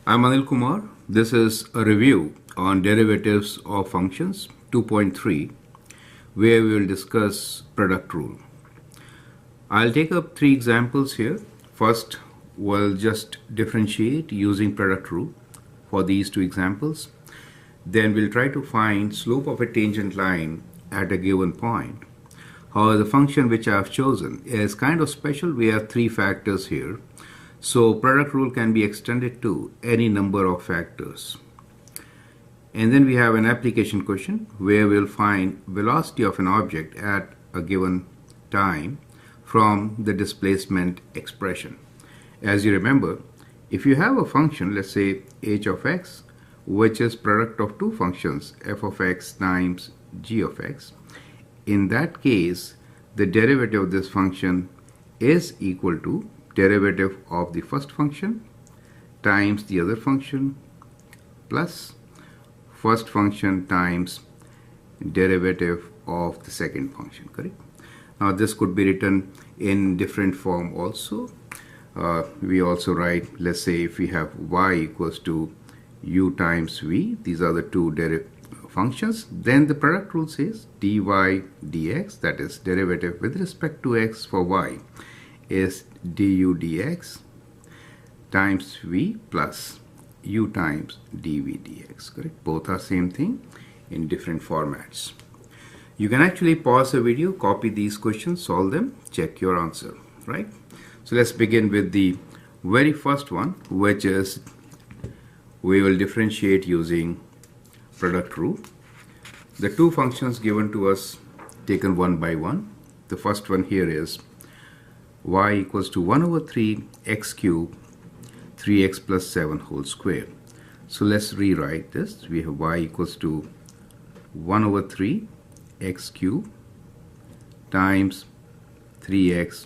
I'm Anil Kumar. This is a review on derivatives of functions 2.3, where we will discuss product rule. I'll take up three examples here. First, we'll just differentiate using product rule for these two examples. Then we'll try to find slope of a tangent line at a given point. However, the function which I've chosen is kind of special. We have three factors here. So product rule can be extended to any number of factors. And then we have an application question where we'll find velocity of an object at a given time from the displacement expression. As you remember, if you have a function, let's say h of x, which is product of two functions, f of x times g of x, in that case, the derivative of this function is equal to derivative of the first function times the other function plus first function times derivative of the second function, correct? Now this could be written in different form also. We also write, let's say if we have y equals to u times v, these are the two functions, then the product rule says dy dx, that is derivative with respect to x for y, is du dx times v plus u times dv dx, correct? Both are same thing in different formats. You can actually pause the video, copy these questions, solve them, check your answer, right? So let's begin with the very first one, which is we will differentiate using product rule. The two functions given to us taken one by one. The first one here is y equals to 1 over 3 x cube 3x plus 7 whole square. So let's rewrite this. We have y equals to 1 over 3 x cube times 3x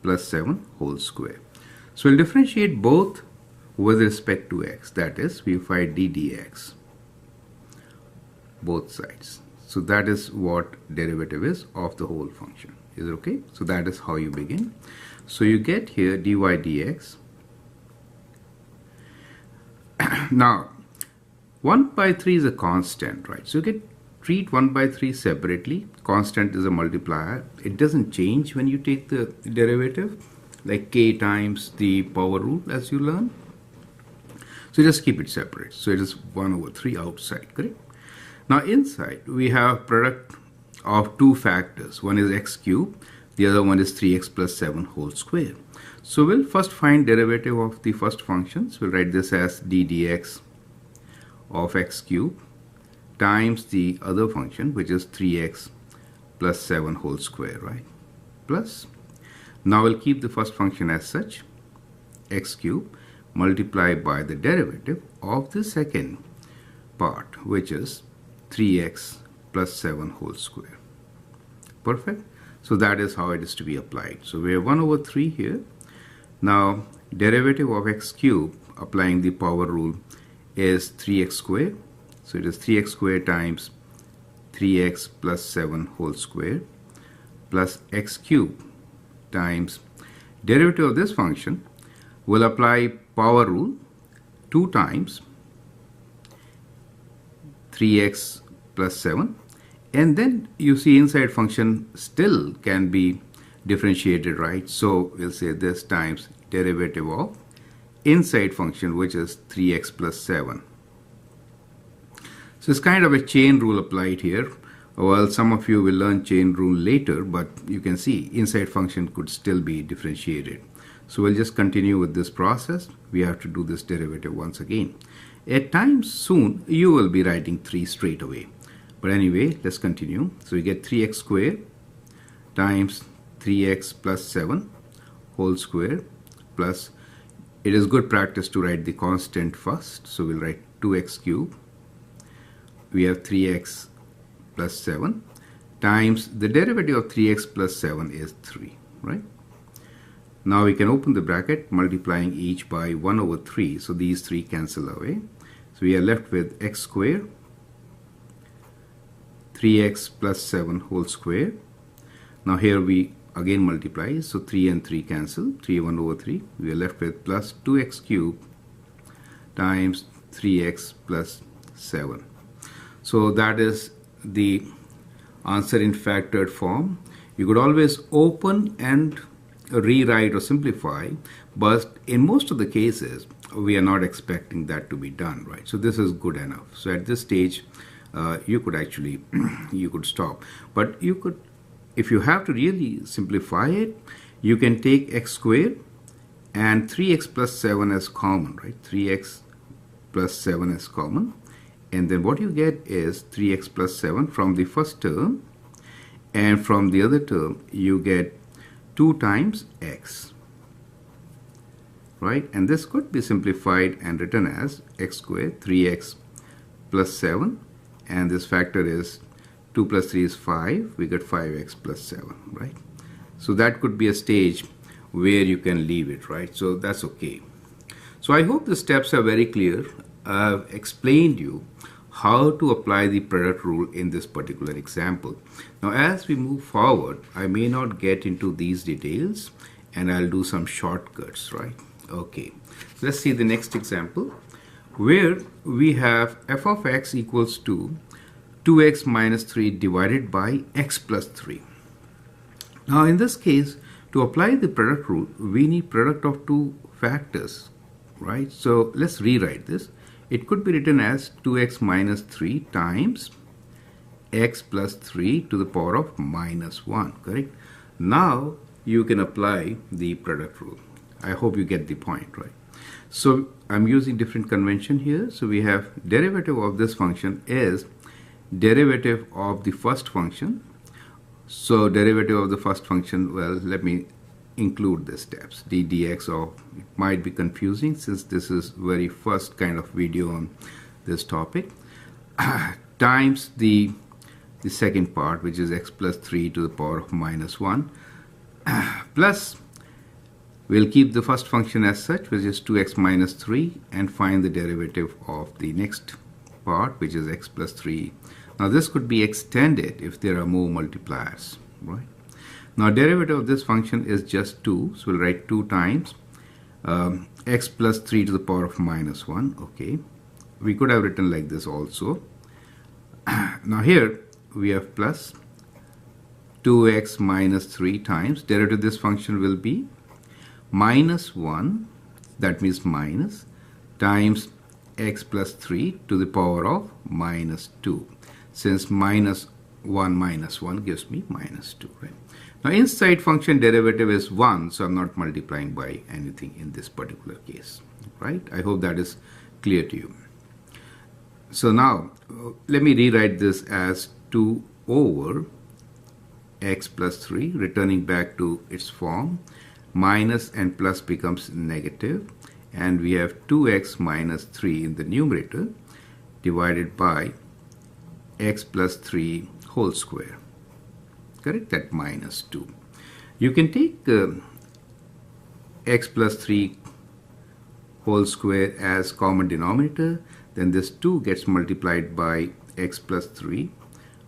plus 7 whole square. So we'll differentiate both with respect to x, that is we find d dx, both sides. So that is what derivative is of the whole function. Is it okay? So that is how you begin. So you get here dy dx. Now 1 by 3 is a constant, right? So you treat 1 by 3 separately. Constant is a multiplier. It doesn't change when you take the derivative, like k times the power rule as you learn. So just keep it separate. So it is 1 over 3 outside, correct? Now inside we have product of two factors. One is x cube, the other one is 3x plus 7 whole square. So we'll first find derivative of the first functions. We'll write this as d dx of x cube times the other function, which is 3x plus 7 whole square, right? Plus, now we'll keep the first function as such, x cube multiplied by the derivative of the second part, which is 3x plus 7 whole square. Perfect. So that is how it is to be applied. So we have 1 over 3 here. Now derivative of x cube applying the power rule is 3x square. So it is 3x square times 3x plus 7 whole square plus x cube times derivative of this function will apply power rule 2 times 3x plus 7, and then you see inside function still can be differentiated, right? So we'll say this times derivative of inside function, which is 3x plus 7. So it's kind of a chain rule applied here. Well, some of you will learn chain rule later, but you can see inside function could still be differentiated. So we'll just continue with this process. We have to do this derivative once again. At times soon you will be writing 3 straight away. But anyway, let's continue. So we get 3x square times 3x plus 7 whole square plus, it is good practice to write the constant first. So we'll write 2x cube. We have 3x plus 7 times the derivative of 3x plus 7 is 3, right? Now we can open the bracket multiplying each by 1 over 3. So these 3 cancel away. So we are left with x square 3x plus 7 whole square. Now here we again multiply, so 3 and 3 cancel, 3 1 over 3. We are left with plus 2x cube times 3x plus 7. So that is the answer in factored form. You could always open and rewrite or simplify, but in most of the cases we are not expecting that to be done, right? So this is good enough. So at this stage you could actually you could stop, but you could, if you have to really simplify it, you can take x squared and 3x plus 7 as common, right? 3x plus 7 is common, and then what you get is 3x plus 7 from the first term, and from the other term you get 2 times x, right? And this could be simplified and written as x squared 3x plus 7, and this factor is 2 plus 3 is 5, we get 5x plus 7, right? So that could be a stage where you can leave it, right? So that's okay. So I hope the steps are very clear. I've explained you how to apply the product rule in this particular example. Now as we move forward, I may not get into these details and I'll do some shortcuts, right? Okay, let's see the next example where we have f of x equals to 2x minus 3 divided by x plus 3. Now in this case, to apply the product rule, we need product of two factors, right? So let's rewrite this. It could be written as 2x minus 3 times x plus 3 to the power of minus 1, correct? Now you can apply the product rule. I hope you get the point, right? So I'm using different convention here. So we have derivative of this function is derivative of the first function. So derivative of the first function, well, let me include the steps. D dx of, it might be confusing since this is very first kind of video on this topic, times the second part, which is x plus 3 to the power of minus 1, plus we'll keep the first function as such, which is 2x minus 3, and find the derivative of the next part, which is x plus 3. Now this could be extended if there are more multipliers, right? Now derivative of this function is just 2, so we'll write 2 times x plus 3 to the power of minus 1, okay? We could have written like this also. Now here we have plus 2x minus 3 times derivative of this function will be minus 1, that means minus, times x plus 3 to the power of minus 2. Since minus 1 gives me minus 2, right? Now inside function derivative is 1, so I'm not multiplying by anything in this particular case, right? I hope that is clear to you. So now let me rewrite this as 2 over x plus 3, returning back to its form. Minus and plus becomes negative, and we have 2x minus 3 in the numerator divided by x plus 3 whole square, correct? That minus 2. You can take x plus 3 whole square as common denominator, then this 2 gets multiplied by x plus 3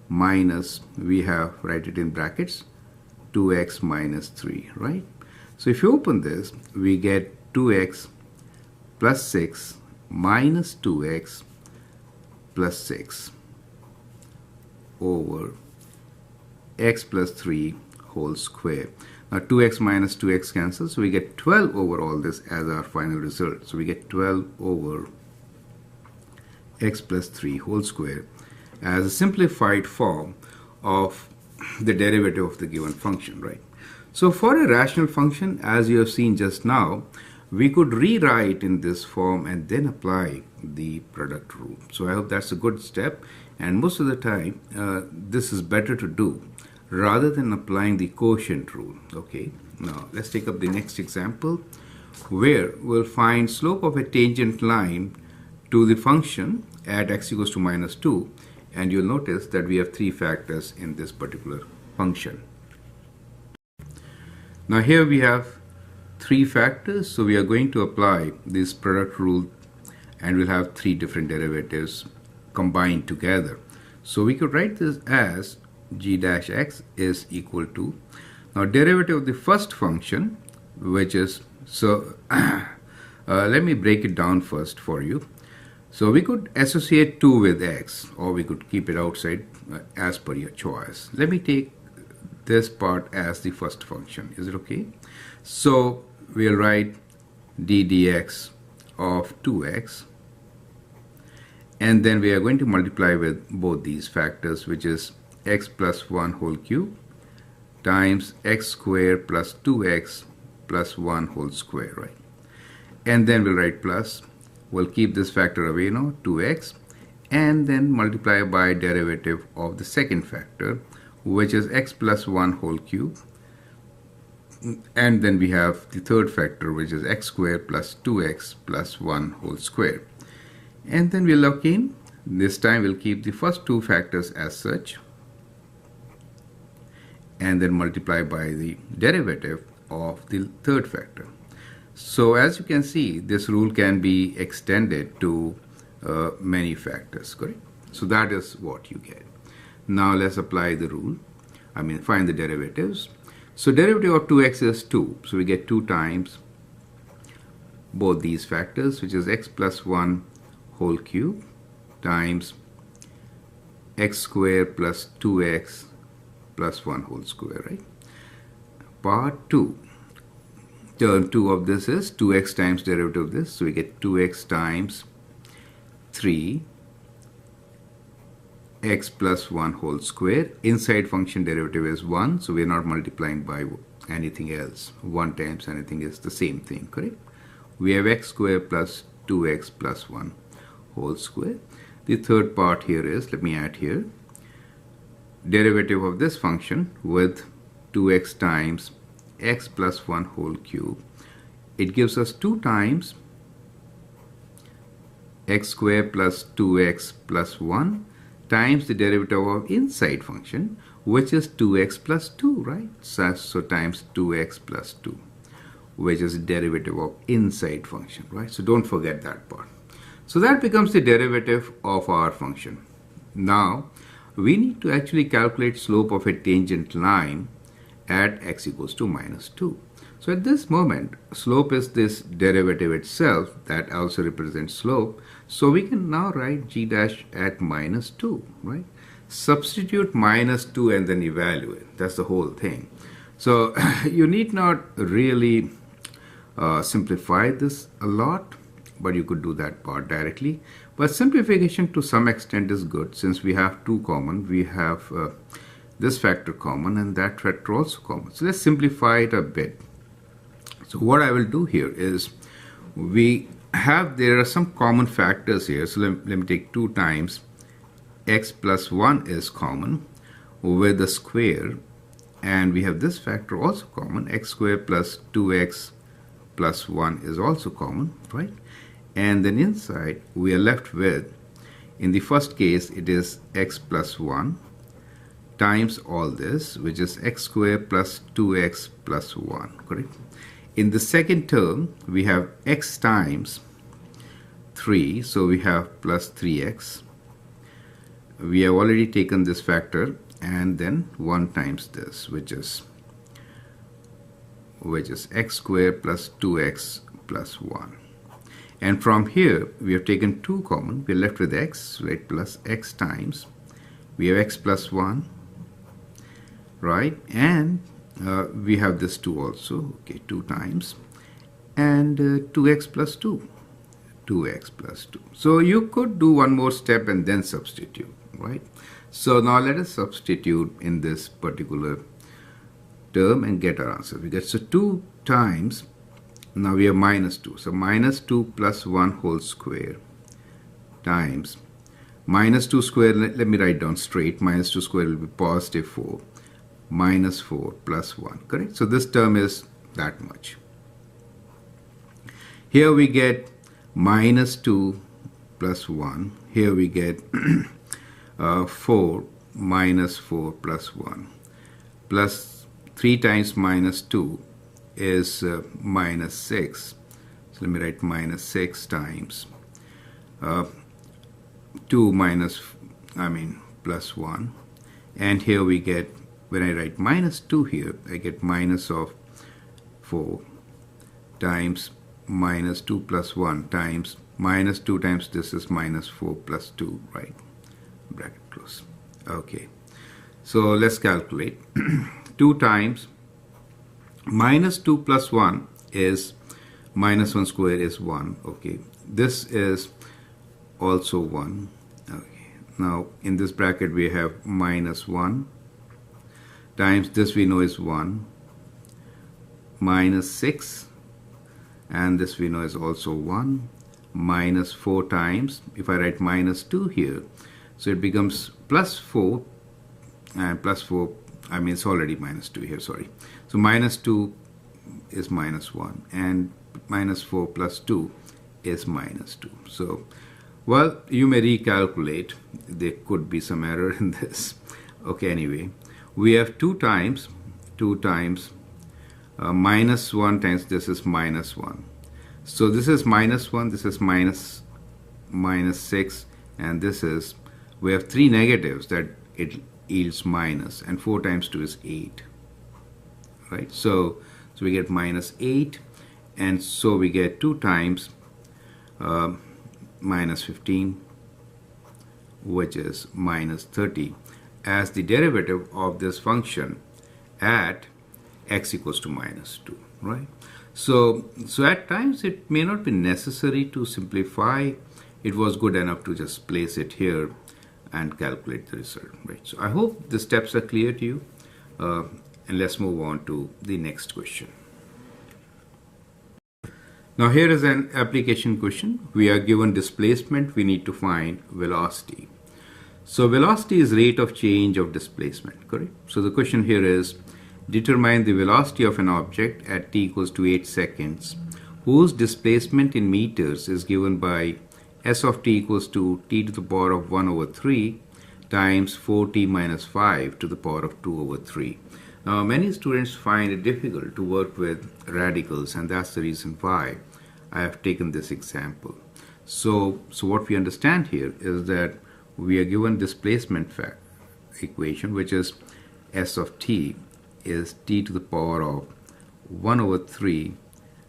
minus, we have, write it in brackets, 2x minus 3, right? So if you open this, we get 2x plus 6 minus 2x plus 6 over x plus 3 whole square. Now 2x minus 2x cancels, so we get 12 over all this as our final result. So we get 12 over x plus 3 whole square as a simplified form of the derivative of the given function, right? So for a rational function, as you have seen just now, we could rewrite in this form and then apply the product rule. So I hope that's a good step, and most of the time this is better to do rather than applying the quotient rule, okay? Now let's take up the next example where we'll find slope of a tangent line to the function at x equals to minus 2, and you'll notice that we have 3 factors in this particular function. Now here we have 3 factors, so we are going to apply this product rule and we'll have 3 different derivatives combined together. So we could write this as g dash x is equal to, now derivative of the first function, which is, so Let me break it down first for you. So we could associate 2 with x, or we could keep it outside as per your choice. Let me take this part as the first function. Is it okay? So we'll write d dx of 2x, and then we are going to multiply with both these factors, which is x plus 1 whole cube times x squared plus 2x plus 1 whole square, right? And then we'll write plus. We'll keep this factor away now, 2x, and then multiply by derivative of the second factor, which is x plus 1 whole cube. And then we have the third factor, which is x squared plus 2x plus 1 whole square. And then we'll again, this time we'll keep the first two factors as such, and then multiply by the derivative of the third factor. So as you can see, this rule can be extended to many factors, correct? So that is what you get. Now let's apply the rule. Find the derivatives. So derivative of 2x is 2. So we get 2 times both these factors, which is x plus 1 whole cube times x squared plus 2x plus 1 whole square, right? Part 2. Term 2 of this is 2x times derivative of this. So we get 2x times 3 x plus 1 whole square. Inside function derivative is 1. So we are not multiplying by anything else. 1 times anything is the same thing, correct? We have x squared plus 2x plus 1 whole square. The third part here is, let me add here, derivative of this function with 2x times x plus 1 whole cube. It gives us 2 times x squared plus 2x plus 1 times the derivative of inside function, which is 2x plus 2, right? So times 2x plus 2, which is derivative of inside function, right? So don't forget that part. So that becomes the derivative of our function. Now we need to actually calculate slope of a tangent line at x equals to minus 2. So at this moment, slope is this derivative itself that also represents slope. So we can now write g dash at minus 2, right? Substitute minus 2 and then evaluate. That's the whole thing. So you need not really simplify this a lot, but you could do that part directly. But simplification to some extent is good, since we have 2 common. We have this factor common and that factor also common. So let's simplify it a bit. So what I will do here is, there are some common factors here. So let me take 2 times x plus 1 is common with the square, and we have this factor also common, x squared plus 2x plus 1 is also common, right? And then inside we are left with, in the first case it is x plus 1 times all this, which is x squared plus 2x plus 1, correct? In the second term, we have x times 3, so we have plus 3x. We have already taken this factor, and then 1 times this, which is x squared plus 2x plus 1. And from here, we have taken 2 common. We are left with x, right, plus x times. We have x plus 1, right? And we have this 2 also, okay, 2 times. And 2x plus 2, 2x plus 2. So you could do one more step and then substitute, right? So now let us substitute in this particular term and get our answer. We get, so 2 times, now we have minus 2. So minus 2 plus 1 whole square times minus 2 square, let me write down straight. Minus 2 square will be positive 4 minus 4 plus 1, correct? So this term is that much. Here we get minus 2 plus 1. Here we get 4 minus 4 plus 1 plus 3 times minus 2 is minus 6. So let me write minus 6 times 2 minus, plus 1. And here we get, when I write minus 2 here, I get minus of 4 times minus 2 plus 1 times minus 2 times this is minus 4 plus 2, right? Bracket close. Okay. So let's calculate. 2 times minus 2 plus 1 is minus 1 square is 1. Okay. This is also 1. Okay. Now in this bracket we have minus 1 times this we know is 1 minus 6, and this we know is also 1 minus 4 times, if I write minus 2 here, so it becomes plus 4, and plus 4, I mean it's already minus 2 here, sorry. So minus 2 is minus 1, and minus 4 plus 2 is minus 2. So, well, you may recalculate. There could be some error in this. Okay, anyway, we have 2 times minus 1 times this is minus 1. So this is minus 1, this is minus 6, and this is, we have 3 negatives that it yields minus, and 4 times 2 is 8. Right? So we get minus 8, and so we get 2 times minus 15, which is minus 30, as the derivative of this function at x equals to minus 2, right? So at times it may not be necessary to simplify. It was good enough to just place it here and calculate the result, right? So I hope the steps are clear to you, and let's move on to the next question. Now here is an application question. We are given displacement, we need to find velocity. So velocity is rate of change of displacement, correct? So the question here is, determine the velocity of an object at t equals to 8 seconds, whose displacement in meters is given by s of t equals to t to the power of 1 over 3 times 4t minus 5 to the power of 2 over 3. Now many students find it difficult to work with radicals, and that's the reason why I have taken this example. So what we understand here is that we are given displacement equation, which is s of t is t to the power of 1 over 3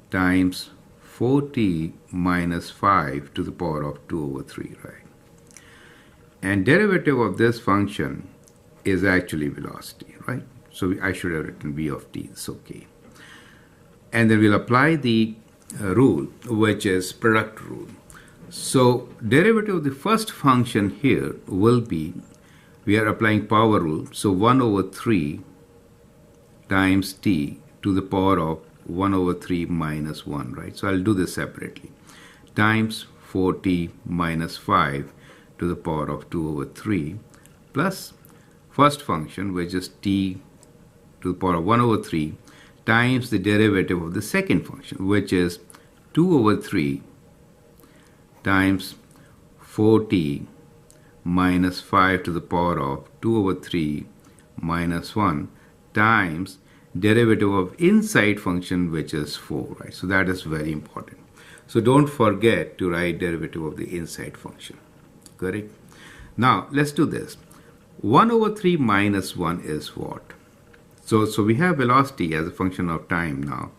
times 4t minus 5 to the power of 2 over 3, right? And derivative of this function is actually velocity, right? So I should have written v of t, it's okay. And then we'll apply the rule, which is product rule. So derivative of the first function here will be, we are applying power rule, so 1 over 3 times t to the power of 1 over 3 minus 1, right? So I'll do this separately, times 4t minus 5 to the power of 2 over 3 plus first function, which is t to the power of 1 over 3 times the derivative of the second function, which is 2 over 3 times 4t minus 5 to the power of 2 over 3 minus 1 times derivative of inside function, which is 4, right? So that is very important. So don't forget to write derivative of the inside function, correct? Now let's do this. 1 over 3 minus 1 is what? So we have velocity as a function of time now.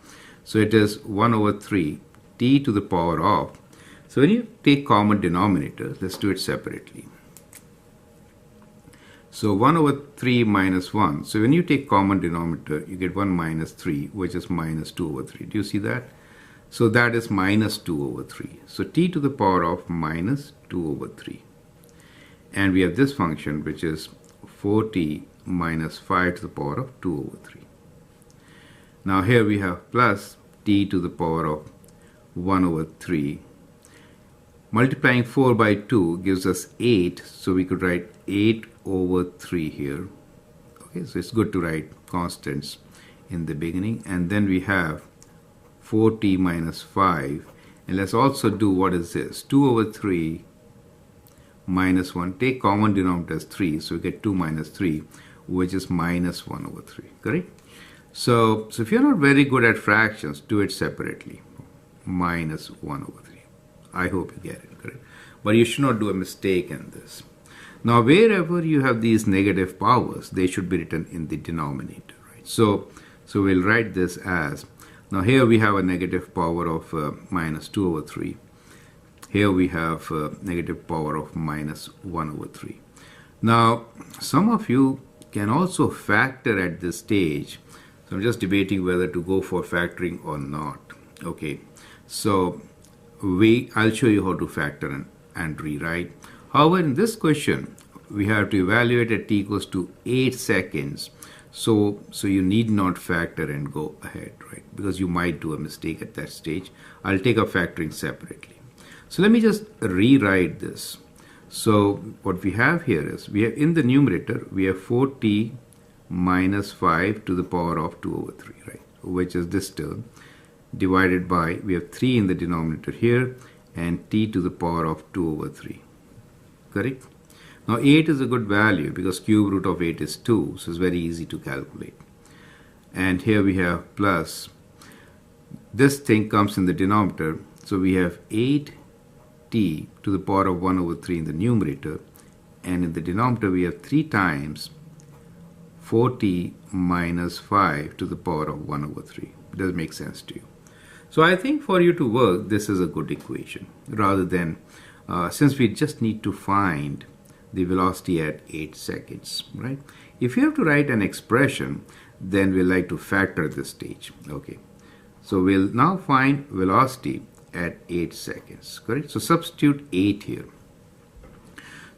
So it is 1 over 3 t to the power of, so when you take common denominator, let's do it separately. So 1 over 3 minus 1. So when you take common denominator, you get 1 minus 3, which is minus 2 over 3. Do you see that? So that is minus 2 over 3. So t to the power of minus 2 over 3. And we have this function, which is 4t minus 5 to the power of 2 over 3. Now here we have plus t to the power of 1 over 3. Multiplying 4 by 2 gives us 8, so we could write 8 over 3 here. Okay, so it's good to write constants in the beginning. And then we have 4t minus 5. And let's also do, what is this? 2 over 3 minus 1. Take common denominator as 3, so we get 2 minus 3, which is minus 1 over 3, correct? So if you're not very good at fractions, do it separately. Minus 1 over 3. I hope you get it, correct? But you should not do a mistake in this. Now, wherever you have these negative powers, they should be written in the denominator, right? So we'll write this as, Now here we have a negative power of minus 2 over 3. Here we have negative power of minus 1 over 3. Now, some of you can also factor at this stage. So I'm just debating whether to go for factoring or not. Okay, so I'll show you how to factor and rewrite. However, in this question, we have to evaluate at t equals to 8 seconds. So you need not factor and go ahead, right? Because you might do a mistake at that stage. I'll take a factoring separately. So let me just rewrite this. So what we have here is, we have in the numerator, we have 4t minus 5 to the power of 2 over 3, right? Which is this term, divided by, we have 3 in the denominator here, and t to the power of 2 over 3, correct? Now 8 is a good value because cube root of 8 is 2, so it's very easy to calculate. And here we have plus, this thing comes in the denominator, so we have 8t to the power of 1 over 3 in the numerator, and in the denominator we have 3 times 4t minus 5 to the power of 1 over 3. Does it make sense to you? So I think for you to work, this is a good equation, rather than, since we just need to find the velocity at 8 seconds, right? If you have to write an expression, then we'll like to factor this stage, okay? So we'll now find velocity at 8 seconds, correct? So substitute 8 here.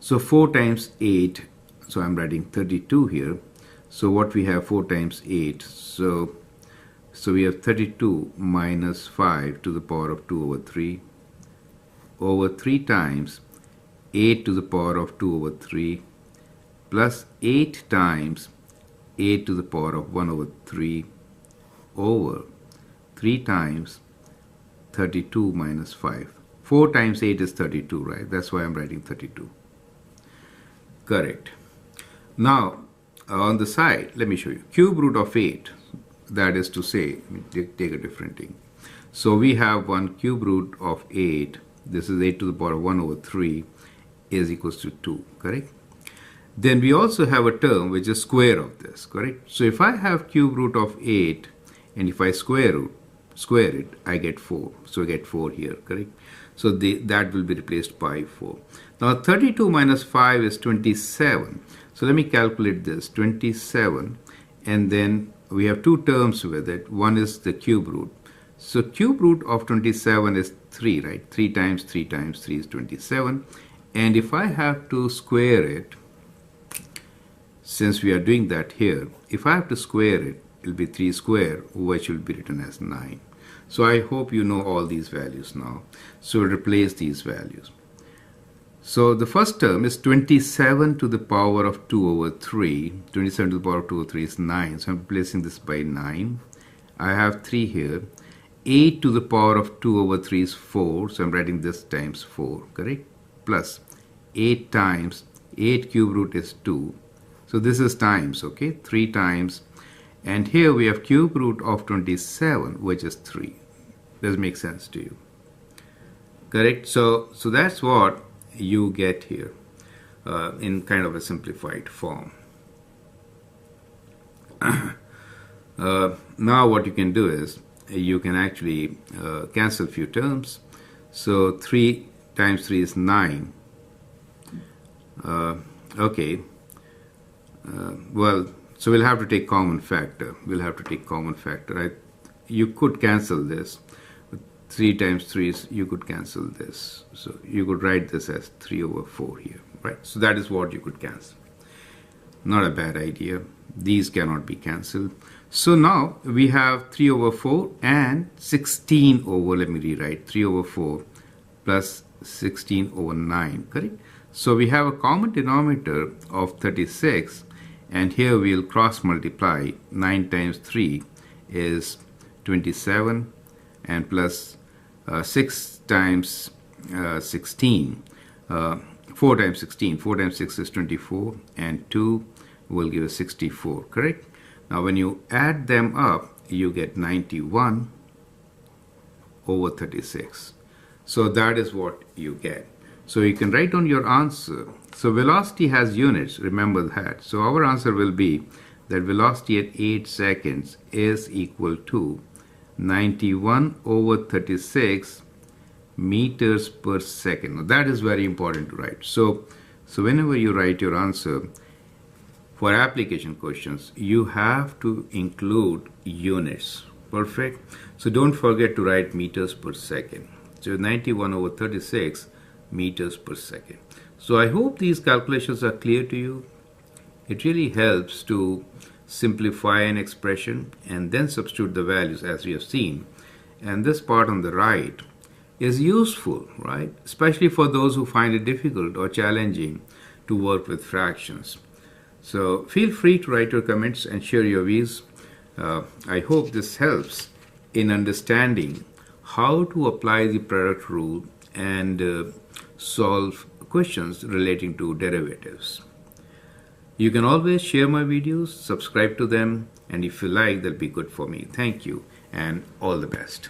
So 4 times 8, so I'm writing 32 here. So what we have, 4 times 8, so we have 32 minus 5 to the power of 2 over 3, over 3 times 8 to the power of 2 over 3, plus 8 times 8 to the power of 1 over 3, over 3 times 32 minus 5. 4 times 8 is 32, right? That's why I'm writing 32. Correct. Now, on the side, let me show you. Cube root of 8, that is to say, take a different thing. So we have one cube root of 8, this is 8 to the power of 1 over 3, is equals to 2, correct? Then we also have a term which is square of this, correct? So if I have cube root of 8, and if I square it, I get 4. So I get 4 here, correct? So that will be replaced by 4. Now 32 minus 5 is 27. So let me calculate this, 27, and then we have 2 terms with it. One is the cube root. So cube root of 27 is 3, right? 3 times 3 times 3 is 27. And if I have to square it, since we are doing that here, if I have to square it, it will be 3 square, which will be written as 9. So I hope you know all these values now. So we'll replace these values. So the first term is 27 to the power of 2 over 3. 27 to the power of 2 over 3 is 9. So I'm replacing this by 9. I have 3 here. 8 to the power of 2 over 3 is 4. So I'm writing this times 4, correct? Plus 8 times 8 cube root is 2. So this is times, okay? 3 times. And here we have cube root of 27, which is 3. Does it make sense to you? Correct? So that's what you get here in kind of a simplified form. Now what you can do is you can actually cancel a few terms. So 3 times 3 is 9. Okay. Well, so we'll have to take common factor. You could cancel this. 3 times 3 is, you could cancel this. So you could write this as 3 over 4 here, right? So that is what you could cancel. Not a bad idea. These cannot be cancelled. So now we have 3 over 4 and 16 over, let me rewrite, 3 over 4 plus 16 over 9, correct? So we have a common denominator of 36, and here we'll cross multiply. 9 times 3 is 27, and plus 6 times 16, 4 times 16, 4 times 6 is 24, and 2 will give us 64, correct? Now when you add them up, you get 91 over 36. So that is what you get. So you can write on your answer. So velocity has units, remember that. So our answer will be that velocity at 8 seconds is equal to 91 over 36 meters per second. Now that is very important to write. So whenever you write your answer for application questions, you have to include units. Perfect. So don't forget to write meters per second. So 91 over 36 meters per second. So I hope these calculations are clear to you. It really helps to simplify an expression and then substitute the values as we have seen. And this part on the right is useful, right? Especially for those who find it difficult or challenging to work with fractions. So feel free to write your comments and share your views. I hope this helps in understanding how to apply the product rule and solve questions relating to derivatives. You can always share my videos, subscribe to them, and if you like, that'll be good for me. Thank you, and all the best.